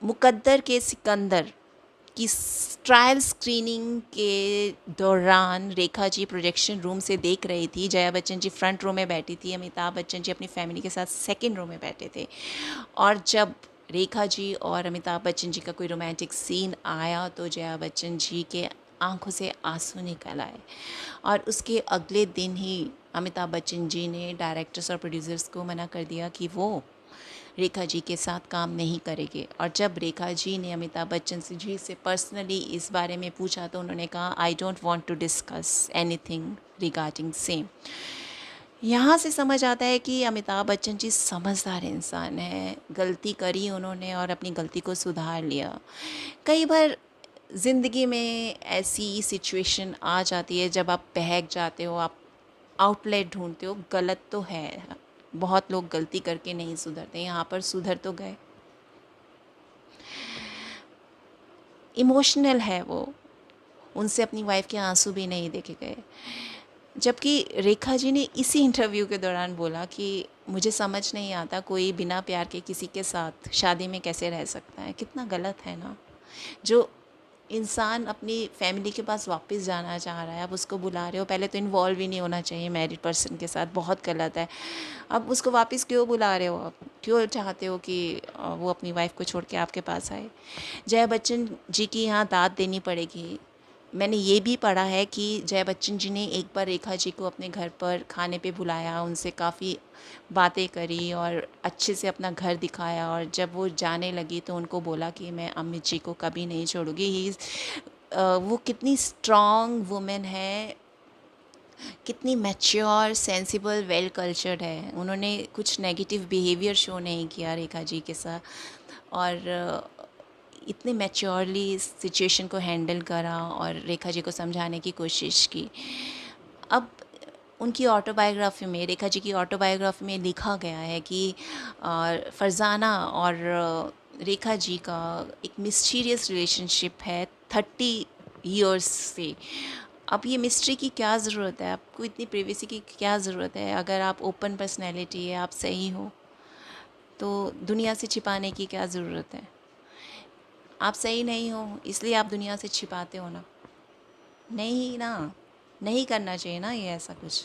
मुकद्दर के सिकंदर की trial screening के दौरान रेखा जी प्रोजेक्शन रूम से देख रही थी। जया बच्चन जी फ्रंट रो में बैठी थी, अमिताभ बच्चन जी अपनी फैमिली के साथ सेकंड रो में बैठे थे। और जब रेखा जी और अमिताभ बच्चन जी का कोई रोमांटिक सीन आया तो जया बच्चन जी के आंखों से आंसू निकल आए। और उसके अगले दिन ही अमिताभ बच्चन जी ने डायरेक्टर्स और प्रोड्यूसर्स को मना कर दिया कि वो रेखा जी के साथ काम नहीं करेंगे। और जब रेखा जी ने अमिताभ बच्चन जी से पर्सनली इस बारे में पूछा तो उन्होंने कहा, I don't want to discuss anything regarding same. यहाँ से समझ आता है कि अमिताभ बच्चन जी समझदार इंसान हैं। गलती करी उन्होंने और अपनी गलती को सुधार लिया। कई बार ज़िंदगी में ऐसी सिचुएशन आ जाती है जब आप बहक जाते हो, आप आउटलेट ढूंढते हो। गलत तो है, बहुत लोग गलती करके नहीं सुधरते, यहाँ पर सुधर तो गए। इमोशनल है वो, उनसे अपनी वाइफ के आंसू भी नहीं देखे गए। जबकि रेखा जी ने इसी इंटरव्यू के दौरान बोला कि मुझे समझ नहीं आता कोई बिना प्यार के किसी के साथ शादी में कैसे रह सकता है। कितना गलत है ना। जो इंसान अपनी फैमिली के पास वापस जाना चाह रहा है, आप उसको बुला रहे हो, पहले तो इन्वॉल्व ही नहीं होना चाहिए मैरिड पर्सन के साथ, बहुत गलत है। अब उसको वापस क्यों बुला रहे हो आप? क्यों चाहते हो कि वो अपनी वाइफ को छोड़ के आपके पास आए? जया बच्चन जी की यहाँ दाद देनी पड़ेगी। मैंने ये भी पढ़ा है कि जया बच्चन जी ने एक बार रेखा जी को अपने घर पर खाने पे बुलाया, उनसे काफ़ी बातें करी और अच्छे से अपना घर दिखाया। और जब वो जाने लगी तो उनको बोला कि मैं अमित जी को कभी नहीं छोड़ूंगी। वो कितनी स्ट्रॉन्ग वुमेन है, कितनी मैच्योर, सेंसिबल, वेल कल्चर्ड है। उन्होंने कुछ नेगेटिव बिहेवियर शो नहीं किया रेखा जी के साथ। और इतने मैच्योरली इस सिचुएशन को हैंडल करा और रेखा जी को समझाने की कोशिश की। अब उनकी ऑटोबायोग्राफी में, रेखा जी की ऑटोबायोग्राफी में लिखा गया है कि फरजाना और रेखा जी का एक मिस्टीरियस रिलेशनशिप है 30 ईयर्स से। अब ये मिस्ट्री की क्या ज़रूरत है? आपको इतनी प्राइवेसी की क्या ज़रूरत है? अगर आप ओपन पर्सनैलिटी है, आप सही हो, तो दुनिया से छिपाने की क्या ज़रूरत है? आप सही नहीं हो इसलिए आप दुनिया से छिपाते हो ना? नहीं ना, नहीं करना चाहिए ना ये ऐसा कुछ।